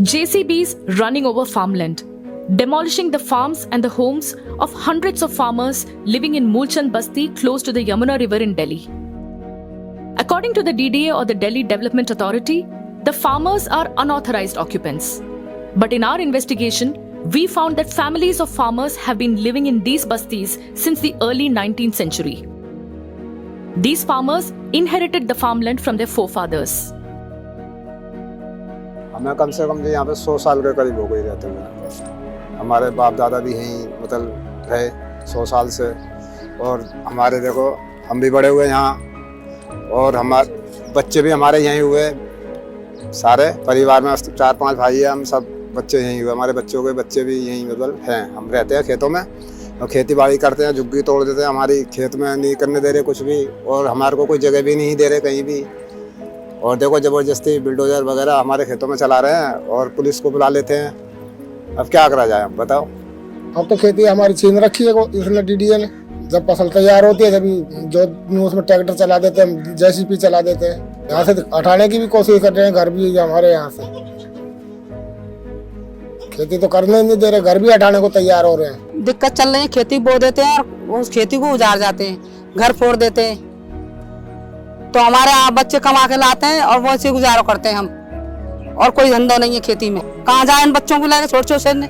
JCBs running over farmland, demolishing the farms and the homes of hundreds of farmers living in Mulchand Basti close to the Yamuna River in Delhi. According to the DDA or the Delhi Development Authority, the farmers are unauthorized occupants. But in our investigation, we found that families of farmers have been living in these bastis since the early 19th century. These farmers inherited the farmland from their forefathers. हमें कम से कम यहाँ पे 100 साल के करीब हो गई रहते हुए। हमारे बाप दादा भी यहीं मतलब रहे 100 साल से, और हमारे देखो हम भी बड़े हुए यहाँ, और हमारे बच्चे भी हमारे यहीं हुए। सारे परिवार में 4-5 भाई हैं, हम सब बच्चे यहीं हुए। हमारे बच्चों के बच्चे भी यहीं मतलब हैं। हम रहते हैं खेतों में और खेती बाड़ी करते हैं, झुग्गी तोड़ देते हैं। हमारी खेत में नहीं करने दे रहे कुछ भी, और हमारे को कोई जगह भी नहीं दे रहे कहीं भी। और देखो ज़बरदस्ती बिल्डोजर वगैरह हमारे खेतों में चला रहे हैं और पुलिस को बुला लेते हैं। अब क्या करा जाए, अब बताओ। अब तो खेती हमारी छीन रखी है इसने, डीडीए ने। जब फसल तैयार होती है तभी जो उसमें ट्रैक्टर चला देते हैं, जेसीबी चला देते हैं। यहाँ से हटाने की भी कोशिश कर रहे हैं, घर भी हमारे यहाँ से। खेती तो करने नहीं दे रहे, घर भी हटाने को तैयार हो रहे हैं। दिक्कत चल रही है, खेती बो देते हैं और उस खेती को उजाड़ जाते हैं, घर फोड़ देते हैं। तो हमारे बच्चे कमा के लाते हैं और वो ऐसे गुजारा करते हैं हम, और कोई धंधा नहीं है खेती में। कहाँ जाए इन बच्चों को लेकर छोटे छोटे ने?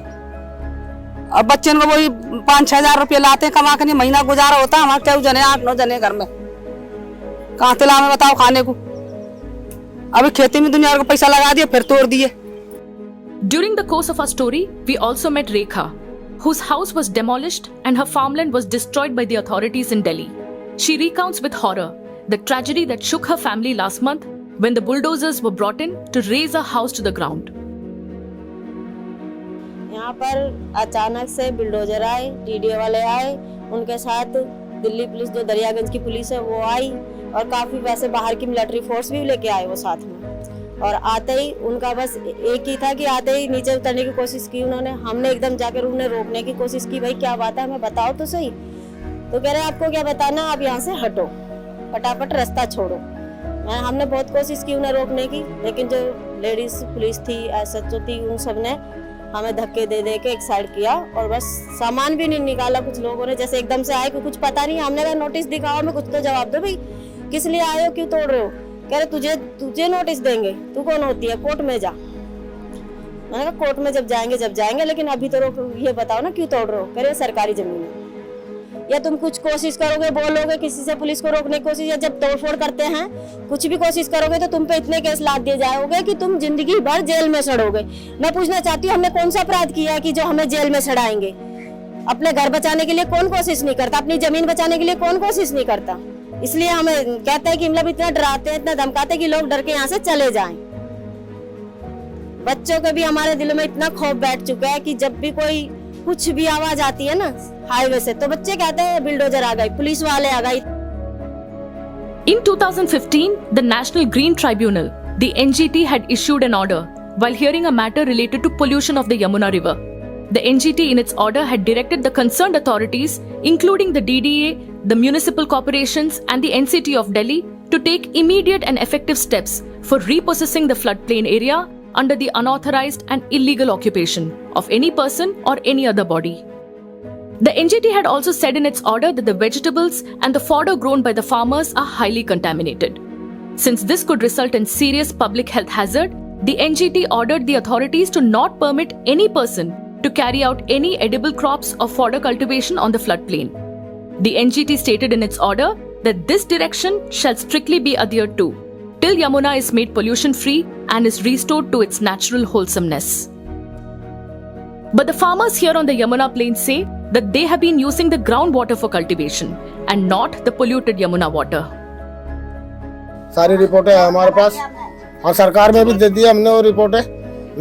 अब बच्चे को वही 5-6 हजार रुपये लाते हैं कमा के, नहीं महीना गुजारा होता है। हमारे क्या जने 8-9 जने घर में, कहाँ तिला में बताओ खाने को। अभी खेती में दुनिया को पैसा लगा दिया, फिर तोड़ दिए। During the course of our story, we also met Rekha, whose house was demolished and her farmland was destroyed by the authorities in Delhi. She recounts with horror the tragedy that shook her family last month when the bulldozers were brought in to raze her house to the ground. यहाँ पर अचानक से bulldozer आए, DDA वाले आए, उनके साथ Delhi police जो दरियागंज की पुलिस है वो आई, और काफी वैसे बाहर की मिलिट्री फोर्स भी लेके आए वो साथ में। और आते ही उनका बस एक ही था कि आते ही नीचे उतरने की कोशिश की उन्होंने। हमने एकदम जाकर उन्हें रोकने की कोशिश की, भाई क्या बात है, हमें बताओ तो सही। तो कह रहे आपको क्या बताना, आप यहाँ से हटो, फटाफट रास्ता छोड़ो। हमने बहुत कोशिश की उन्हें रोकने की, लेकिन जो लेडीज पुलिस थी, एसएचओ थी, उन सब ने हमें धक्के दे दे के एक साइड किया, और बस सामान भी नहीं निकाला। कुछ लोगों ने जैसे एकदम से आए कि कुछ पता नहीं। हमने कहा नोटिस दिखाओ, हमें कुछ तो जवाब दो, भाई किस लिए आए हो, क्यों तोड़ रहे हो? कह रहे तुझे नोटिस देंगे, तू कौन होती है, कोर्ट में जा। मैंने कहा कोर्ट में जब जाएंगे, लेकिन अभी तो ये बताओ ना क्यों तोड़ रहे हो? कह रहे सरकारी जमीन है। या तुम कुछ कोशिश करोगे, बोलोगे किसी से, पुलिस को रोकने की कोशिश, या जब तोड़फोड़ करते हैं कुछ भी कोशिश करोगे तो तुम पे इतने केस लाद दिए जाओगे कि तुम जिंदगी भर जेल में सड़ोगे। मैं पूछना चाहती हूँ, हमने कौन सा अपराध किया है कि जो हमें जेल में सड़ाएंगे? अपने घर बचाने के लिए कौन कोशिश नहीं करता? अपनी जमीन बचाने के लिए कौन कोशिश नहीं करता? इसलिए हमें कहते हैं कि मतलब इतना डराते हैं, इतना धमकाते हैं कि लोग डर के यहाँ से चले जाएं। बच्चों के भी हमारे दिलों में इतना खौफ बैठ चुका है कि जब भी कोई कुछ भी आवाज आती है ना हाईवे से, तो बच्चे कहते हैं बिल्डोजर आ गई, पुलिस वाले आ गई। In 2015, the National Green Tribunal, the NGT, had issued an order while hearing a matter related to pollution of the Yamuna River. The NGT in its order had directed the concerned authorities, including the DDA, the municipal corporations and the NCT of Delhi, to take immediate and effective steps for repossessing the floodplain area under the unauthorized and illegal occupation of any person or any other body. The NGT had also said in its order that the vegetables and the fodder grown by the farmers are highly contaminated. Since this could result in serious public health hazard, the NGT ordered the authorities to not permit any person to carry out any edible crops or fodder cultivation on the floodplain. The NGT stated in its order that this direction shall strictly be adhered to till Yamuna is made pollution-free and is restored to its natural wholesomeness. But the farmers here on the Yamuna plains say that they have been using the groundwater for cultivation and not the polluted Yamuna water. सारी रिपोर्टें हैं हमारे पास, और सरकार में भी दे दी हमने वो रिपोर्टें।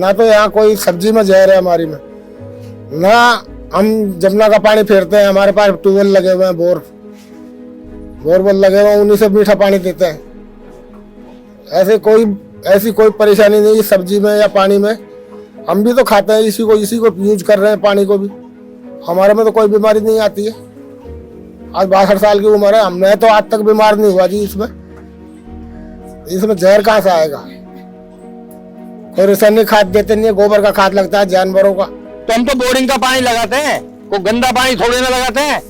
ना तो यहाँ कोई सब्जी में जहर है हमारी में, ना हम जमुना का पानी फेरते हैं। हमारे पास ट्यूबवेल लगे हुए हैं, बोरवेल लगे हुए हैं, उन्हीं से मीठा पानी देते हैं। ऐसी कोई परेशानी नहीं है सब्जी में या पानी में। हम भी तो खाते हैं, इसी को यूज कर रहे हैं पानी को भी। हमारे में तो कोई बीमारी नहीं आती है। आज 62 साल की उम्र है, मैं तो आज तक बीमार नहीं हुआ जी। इसमें जहर कहाँ से आएगा? कोई रासायनिक खाद देते नहीं है, गोबर का खाद लगता है जानवरों का। तो हम तो बोरिंग का पानी लगाते हैं, कोई गंदा पानी थोड़ी ना लगाते हैं।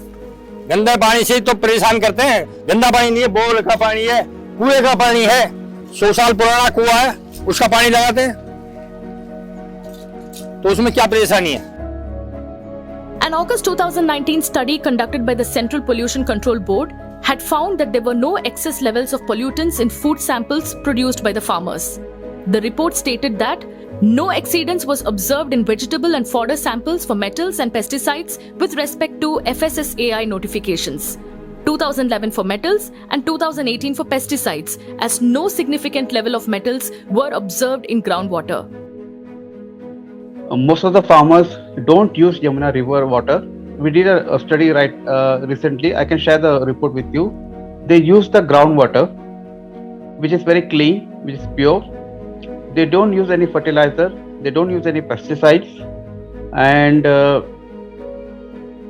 गंदा पानी से तो परेशान करते हैं। गंदा पानी नहीं है, बोर का पानी है, कुएं का पानी है, 100 साल पुराना कुआं है, उसका पानी लगाते हैं, तो उसमें क्या परेशानी है। An August 2019 study conducted by the Central Pollution Control Board had found that there were no excess levels of pollutants in food samples produced by the farmers. The report stated that no exceedance was observed in vegetable and fodder samples for metals and pesticides with respect to FSSAI notifications. 2011 for metals and 2018 for pesticides, as no significant level of metals were observed in groundwater. Most of the farmers don't use Yamuna river water. We did a study recently. I can share the report with you. They use the groundwater, which is very clean, which is pure. They don't use any fertilizer. They don't use any pesticides, and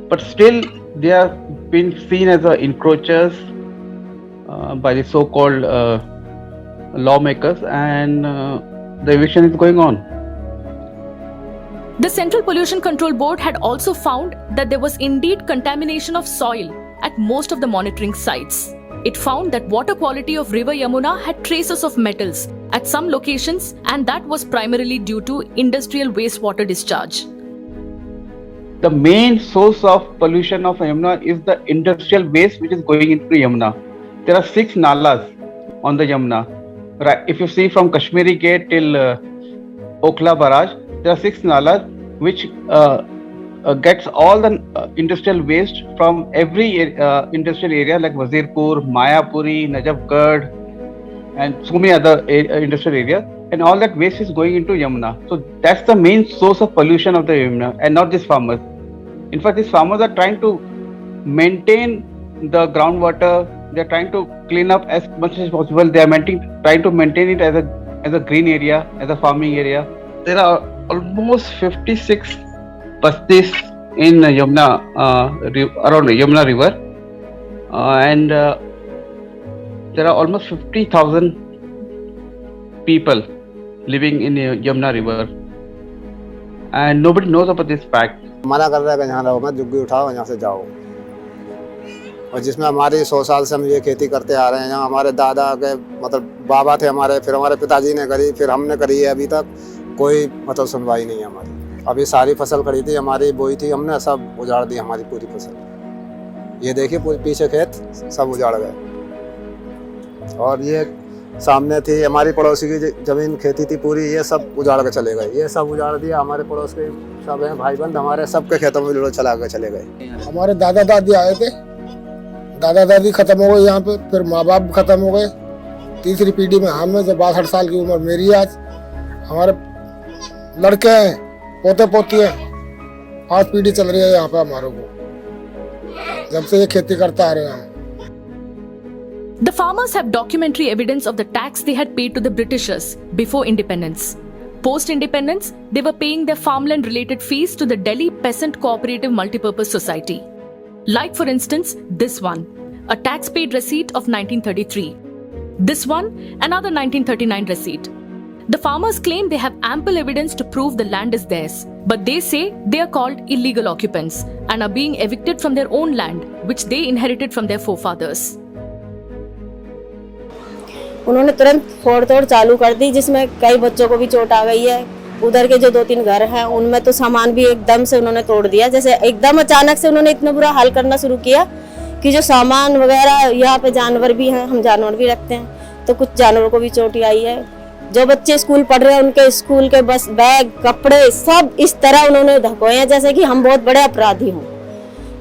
but still they are being seen as encroachers by the so-called lawmakers, and the eviction is going on. The Central Pollution Control Board had also found that there was indeed contamination of soil at most of the monitoring sites. It found that water quality of River Yamuna had traces of metals at some locations, and that was primarily due to industrial wastewater discharge. The main source of pollution of Yamuna is the industrial waste which is going into Yamuna. There are 6 nalas on the Yamuna. Right, if you see from Kashmiri Gate till Okhla Barrage, there are 6 nalas which gets all the industrial waste from every industrial area like Wazirpur, Mayapuri, Najafgarh, and so many other industrial areas, and all that waste is going into Yamuna. So that's the main source of pollution of the Yamuna, and not these farmers. In fact, these farmers are trying to maintain the groundwater. They are trying to clean up as much as possible. They are trying to maintain it as a green area, as a farming area. There are almost 56 bastis in Yamuna, around Yamuna river, and there are almost 50,000 people living in Yamuna river, and nobody knows about this fact. मना कर रहा है कि यहाँ रहो मत, जुग्गी उठाओ यहाँ से जाओ। और जिसमें हमारे 100 साल से हम ये खेती करते आ रहे हैं, यहाँ हमारे दादा के मतलब बाबा थे हमारे, फिर हमारे पिताजी ने करी, फिर हमने करी है, अभी तक कोई मतलब सुनवाई नहीं है हमारी। अभी सारी फसल खड़ी थी हमारी, बोई थी हमने, सब उजाड़ दी हमारी पूरी फसल। ये देखिए पूरे पीछे खेत सब उजाड़ गए, और ये सामने थी हमारी पड़ोसी की जमीन खेती थी पूरी, ये सब उजाड़ के चले गए। ये सब उजाड़ दिया, हमारे पड़ोस के सब हैं भाई बंद हमारे, सबके खेतों में लूड़ो चला के चले गए। हमारे दादा दादी आए थे, दादा दादी खत्म हो गए यहाँ पे, फिर माँ बाप खत्म हो गए, तीसरी पीढ़ी में हम हैं, जो 62 साल की उम्र मेरी आज, हमारे लड़के हैं, पोते पोती हैं, 5 पीढ़ी चल रही है यहाँ पे हमारे को, जब से ये खेती करता आ रहे हैं। The farmers have documentary evidence of the tax they had paid to the Britishers before independence. Post-independence, they were paying their farmland-related fees to the Delhi Peasant Cooperative Multipurpose Society. Like for instance, this one, a tax-paid receipt of 1933. This one, another 1939 receipt. The farmers claim they have ample evidence to prove the land is theirs, but they say they are called illegal occupants and are being evicted from their own land, which they inherited from their forefathers. उन्होंने तुरंत फोड़ तोड़ चालू कर दी, जिसमें कई बच्चों को भी चोट आ गई है। उधर के जो 2-3 घर हैं उनमें तो सामान भी एकदम से उन्होंने तोड़ दिया, जैसे एकदम अचानक से उन्होंने इतना बुरा हाल करना शुरू किया कि जो सामान वगैरह, यहाँ पे जानवर भी हैं, हम जानवर भी रखते हैं, तो कुछ जानवरों को भी चोट आई है। जो बच्चे स्कूल पढ़ रहे हैं उनके स्कूल के बस बैग, कपड़े सब इस तरह उन्होंने धकोए हैं जैसे कि हम बहुत बड़े अपराधी हों।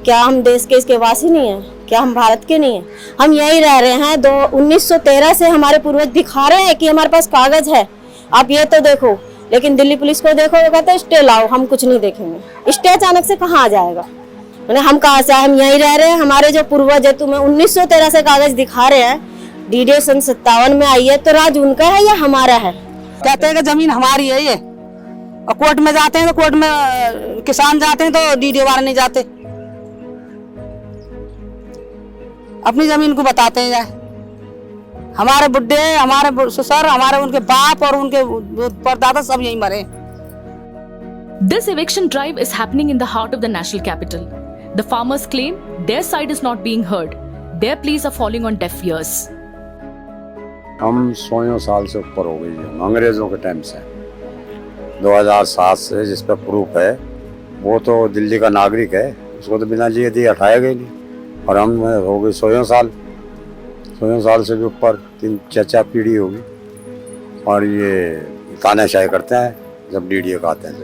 क्या हम देश के इसके वासी नहीं हैं? क्या हम भारत के नहीं हैं? हम यही रह रहे हैं। 1913 से हमारे पूर्वज दिखा रहे हैं कि हमारे पास कागज है, आप ये तो देखो, लेकिन दिल्ली पुलिस को देखो, वो कहते हैं स्टे लाओ, हम कुछ नहीं देखेंगे। स्टे अचानक से कहाँ आ जाएगा? मैंने हम कहाँ से, हम यही रह रहे हैं। हमारे जो पूर्वज है, तुम्हें 1913 से कागज दिखा रहे हैं, डीडीओ सन 57 में आई है, तो राज उनका है या हमारा है? कहते हैं कि जमीन हमारी है ये, और कोर्ट में जाते हैं तो कोर्ट में किसान जाते हैं तो डीडीओ वाले नहीं जाते, अपनी जमीन को बताते हैं जाए। हमारे बुड्ढे, हमारे ससुर, हमारे उनके बाप और उनके परदादा सब यहीं मरे। This eviction drive is happening in the heart of the national capital. The farmers claim their side is not being heard. Their pleas are falling on deaf ears. हम 100 साल से ऊपर हो गई है, अंग्रेजों के टाइम से 2007 से, जिस पर प्रूफ है। वो तो दिल्ली का नागरिक है, उसको तो बिना लिए दिए हटाया गया नहीं। और हम हो गए 100 साल से भी ऊपर, 3-4 पीढ़ी होगी। और ये तानाशाही करते हैं जब डीडीए का आते हैं।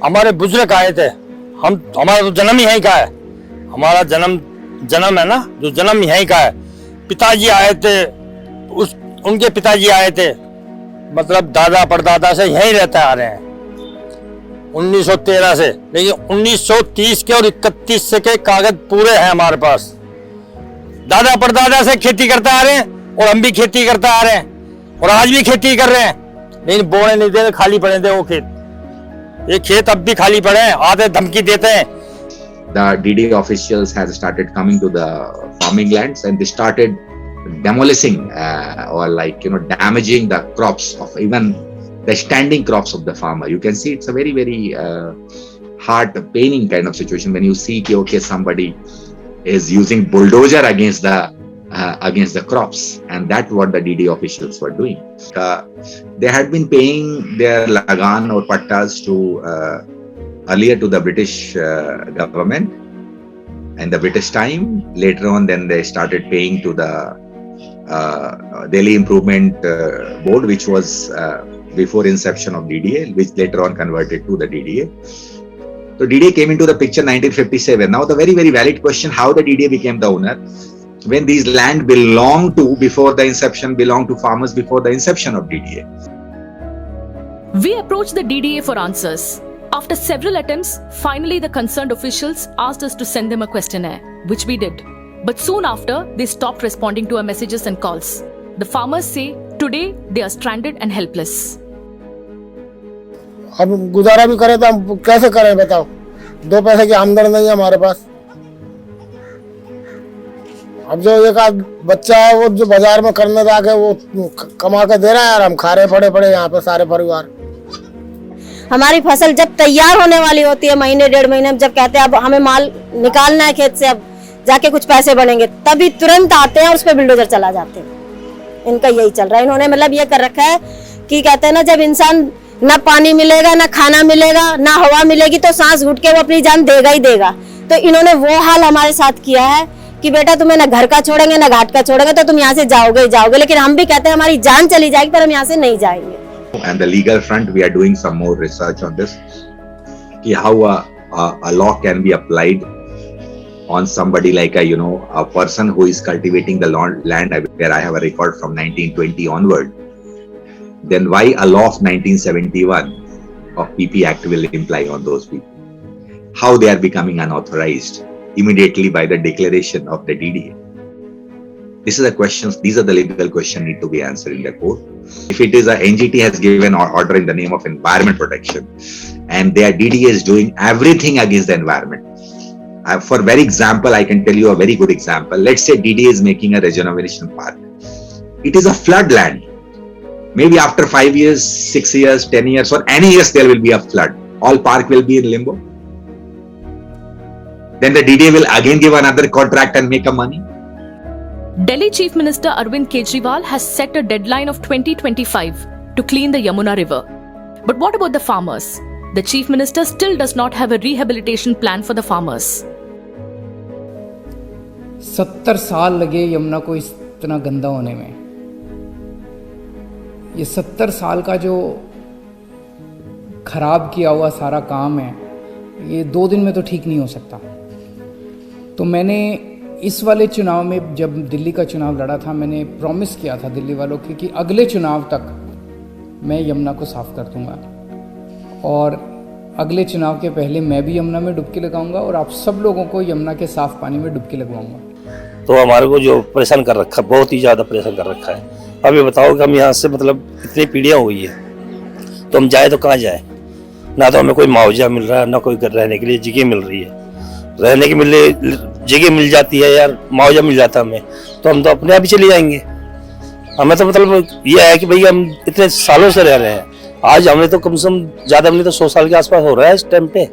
हमारे बुजुर्ग आए थे, हमारा तो जन्म ही यहीं का है। हमारा जन्म है ना, जो जन्म यहीं का है। पिताजी आए थे, उनके पिताजी आए थे, मतलब दादा परदादा से यहीं रहते आ रहे हैं 1913 से। लेकिन 1930 के और 31 से के कागज पूरे हैं हमारे पास। दादा परदादा से खेती करते आ रहे हैं और हम भी खेती करते आ रहे हैं और आज भी खेती कर रहे हैं, लेकिन बोने नहीं दे रहे, खाली पड़े थे वो खेत। ये खेत अब भी खाली पड़े हैं, आते धमकी देते हैं। The DDA officials has started coming to the farming lands and they started demolishing or damaging the crops of even the standing crops of the farmer. You can see it's a very, very heart paining kind of situation when you see okay, somebody is using bulldozer against the crops, and that's what the DDA officials were doing. They had been paying their lagan or pattas to earlier to the British government and the British time. Later on, then they started paying to the Delhi Improvement Board, which was before inception of DDA, which later on converted to the DDA. So DDA came into the picture 1957. Now the very, very valid question, how the DDA became the owner when these land belonged to, before the inception, belonged to farmers before the inception of DDA. We approached the DDA for answers. After several attempts, finally the concerned officials asked us to send them a questionnaire, which we did. But soon after, they stopped responding to our messages and calls. The farmers say today they are stranded and helpless. अब गुजारा भी करें तो हम कैसे करें बताओ, 2 पैसे की आमदनी नहीं है हमारे पास। अब जो एक आध बच्चा है वो जो बाजार में करने जाके वो कमा के दे रहा है, और हम खा रहे पड़े यहाँ पे सारे परिवार। हमारी फसल जब तैयार होने वाली होती है, महीने 1.5 महीने में, जब कहते हैं अब हमें माल निकालना है खेत से, अब जाके कुछ पैसे बनेंगे, तभी तुरंत आते हैं और उस पर बिल्डोजर चला जाते हैं। इनका यही चल रहा है। इन्होंने मतलब ये कर रखा है कि कहते हैं ना, जब इंसान ना पानी मिलेगा, ना खाना मिलेगा, ना हवा मिलेगी, तो सांस घुट के वो अपनी जान देगा ही देगा। तो इन्होंने वो हाल हमारे साथ किया है कि बेटा तुम्हें ना घर का छोड़ेंगे ना घाट का छोड़ेंगे, तो तुम यहाँ से जाओगे ही जाओगे। लेकिन हम भी कहते हैं हमारी जान चली जाएगी पर हम यहाँ से नहीं जाएंगे। And the legal front, we are doing some more research on this, how a law can be applied on somebody like a person who is cultivating the land where I have a record from 1920 onward. Then why a law of 1971 of PP Act will imply on those people? How they are becoming unauthorized immediately by the declaration of the DDA? These are the legal questions need to be answered in the court. If it is a NGT has given an order in the name of environment protection, and their DDA is doing everything against the environment. For very example, I can tell you a very good example. Let's say DDA is making a regeneration park. It is a flood land. Maybe after 5 years, 6 years, 10 years, or any years, there will be a flood. All park will be in limbo. Then the DDA will again give another contract and make a money. Delhi Chief Minister Arvind Kejriwal has set a deadline of 2025 to clean the Yamuna river. But what about the farmers? The Chief Minister still does not have a rehabilitation plan for the farmers. 70 साल लगे यमुना को इतना गंदा होने में। ये 70 साल का जो खराब किया हुआ सारा काम है, ये 2 दिन में तो ठीक नहीं हो सकता। तो मैंने इस वाले चुनाव में, जब दिल्ली का चुनाव लड़ा था, मैंने प्रॉमिस किया था दिल्ली वालों को कि अगले चुनाव तक मैं यमुना को साफ कर दूंगा, और अगले चुनाव के पहले मैं भी यमुना में डुबकी लगाऊंगा और आप सब लोगों को यमुना के साफ पानी में डुबकी लगवाऊंगा। तो हमारे को जो परेशान कर रखा है, बहुत ही ज़्यादा परेशान कर रखा है। अब ये बताओ कि हम यहाँ से मतलब इतनी पीढ़ियाँ हुई है, तो हम जाए तो कहाँ जाए? ना तो हमें कोई मुआवजा मिल रहा है, ना कोई रहने के लिए जगह मिल रही है। रहने की जगह मिल जाती है यार, मुआवजा मिल जाता हमें, तो हम तो अपने आप ही चले जाएंगे। हमें तो मतलब ये है कि भाई हम इतने सालों से रह रहे हैं, आज हमें तो कम से कम ज्यादा नहीं तो 100 साल के आसपास हो रहा है इस टाइम पे,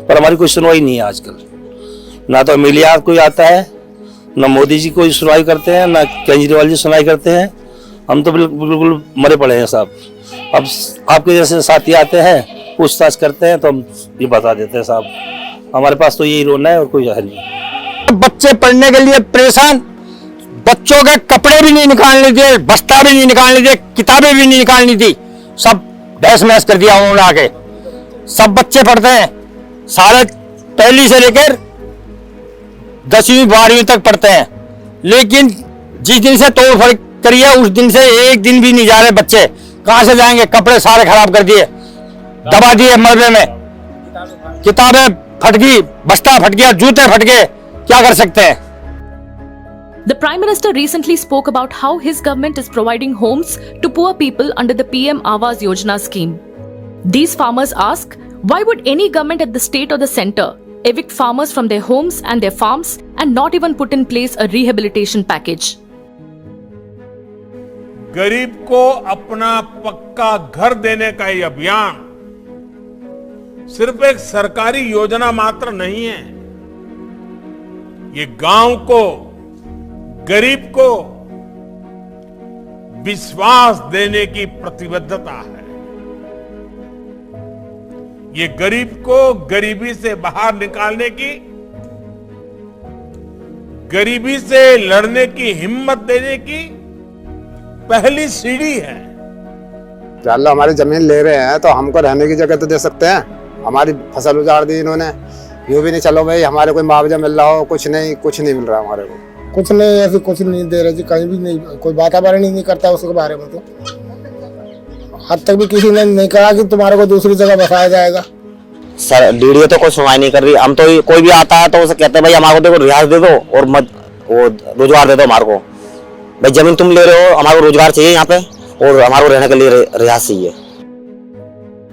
पर हमारी कोई सुनवाई नहीं है आजकल। ना तो मीडिया कोई आता है, ना मोदी जी कोई सुनवाई करते हैं, ना केजरीवाल जी सुनवाई करते हैं। हम तो बिल्कुल मरे पड़े हैं साहब। अब आपके जैसे साथी आते हैं, पूछताछ करते हैं तो हम ये बता देते हैं साहब, हमारे पास तो यही रोना है और कोई है नहीं। बच्चे पढ़ने के लिए परेशान, बच्चों के कपड़े भी नहीं निकालने दिए, बस्ता भी नहीं निकालने दिए, किताबें भी नहीं निकालनी थी, सब बहस महस कर दिया उन्होंने आके। सब बच्चे पढ़ते हैं, सारे पहली से लेकर 10वीं 12वीं तक पढ़ते हैं, लेकिन जिस दिन से तोड़फोड़ करी है उस दिन से एक दिन भी नहीं जा रहे बच्चे। कहां से जाएंगे? कपड़े सारे खराब कर दिए, दबा दिए मलबे में, किताबें फट गई, बस्ता फट गया, जूते फट गए, क्या कर सकते हैं? The Prime Minister recently spoke about how his government is providing homes to poor people under the PM Awas Yojana scheme. These farmers ask, why would any government at the state or the centre evict farmers from their homes and their farms and not even put in place a rehabilitation package? गरीब को अपना पक्का घर देने का ये अभियान सिर्फ एक सरकारी योजना मात्र नहीं है, ये गांव को, गरीब को विश्वास देने की प्रतिबद्धता है। ये गरीब को गरीबी से बाहर निकालने की, गरीबी से लड़ने की हिम्मत देने की पहली सीढ़ी है। चलो हमारी जमीन ले रहे हैं तो हमको रहने की जगह तो दे सकते हैं। हमारी फसल उजाड़ दी इन्होंने, यूं भी नहीं चलो भाई हमारे कोई मुआवजा मिल रहा हो, कुछ नहीं मिल रहा हमारे को। कुछ नहीं, ऐसे कुछ नहीं दे रहे जी, कहीं भी नहीं, कोई वातावरण ही नहीं करता उसके बारे में। तो आज तक भी किसी ने नहीं कहा कि तुम्हारे को दूसरी जगह बसाया जाएगा। सर डीडीओ तो कोई सुनवाई नहीं कर रही। हम तो कोई भी आता है तो उसे कहते हैं भाई हमारे को देखो रियायत दे दो और मत वो रोजगार दे दो हमारे को। भाई जमीन तुम ले रहे हो, हमारे को रोजगार चाहिए यहाँ पे और हमारे को रहने के लिए रियायत चाहिए।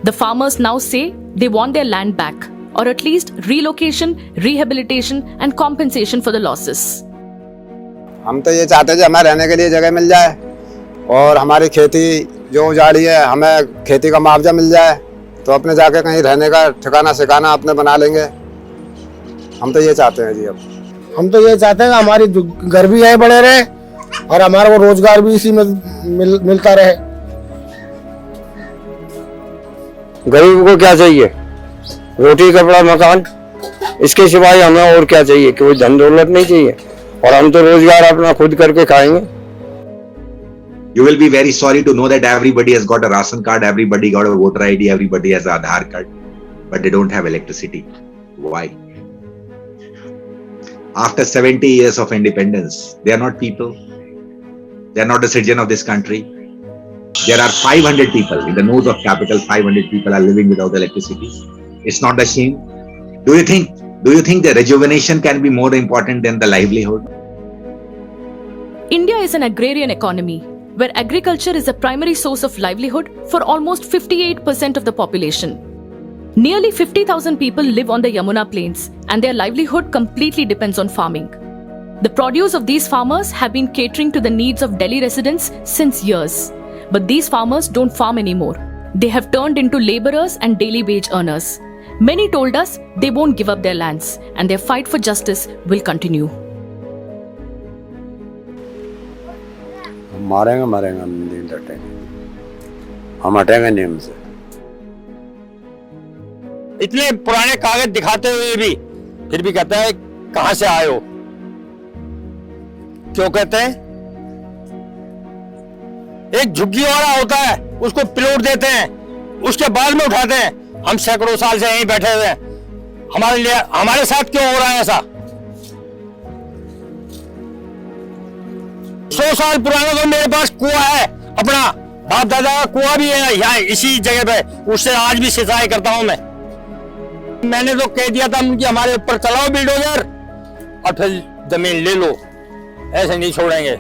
The farmers now say they want their land back or at least relocation, rehabilitation and compensation for the losses. हम तो ये चाहते हैं कि हमें रहने के लिए जगह मिल जाए और हमारी खेती जो उजाड़ी है हमें खेती का मुआवजा मिल जाए, तो अपने जाके कहीं रहने का ठिकाना सिकाना अपने बना लेंगे। हम तो ये चाहते हैं जी। अब हम तो ये चाहते हैं कि हमारी घर भी यहीं बने रहे और हमारे को रोजगार भी इसी में मिलता रहे। गरीब को क्या चाहिए? रोटी कपड़ा मकान, इसके सिवाय हमें और क्या चाहिए? कोई धन दौलत नहीं चाहिए और हम तो रोजगार अपना खुद करके खाएंगे। You will be very sorry to know that everybody has got a ration card, everybody got a voter ID, everybody has an Aadhaar card, but they don't have electricity. Why? After 70 years of independence, they are not people. They are not the citizen of this country. There are 500 people in the nose of capital. 500 people are living without electricity. It's not a shame. Do you think the rejuvenation can be more important than the livelihood? India is an agrarian economy where agriculture is the primary source of livelihood for almost 58% of the population. Nearly 50,000 people live on the Yamuna plains and their livelihood completely depends on farming. The produce of these farmers have been catering to the needs of Delhi residents since years. But these farmers don't farm anymore. They have turned into laborers and daily wage earners. Many told us they won't give up their lands and their fight for justice will continue. मारेंगे हम नहीं डटेंगे, हम हटेंगे नहीं हमसे। इतने पुराने कागज दिखाते हुए भी फिर भी कहते हैं कहां से आए हो? क्यों कहते हैं? एक झुग्गी वाला होता है, उसको प्लॉट देते हैं, उसके बाद में उठाते हैं। हम सैकड़ों साल से यहीं बैठे हुए हैं, हमारे साथ क्यों हो रहा है ऐसा? 100 साल पुराना तो मेरे पास कुआं है, अपना बाप दादा का कुआं भी है यहाँ इसी जगह पे, उससे आज भी सिंचाई करता हूं मैंने तो कह दिया था कि हमारे ऊपर चलाओ बिल्डोजर और फिर जमीन ले लो, ऐसे नहीं छोड़ेंगे।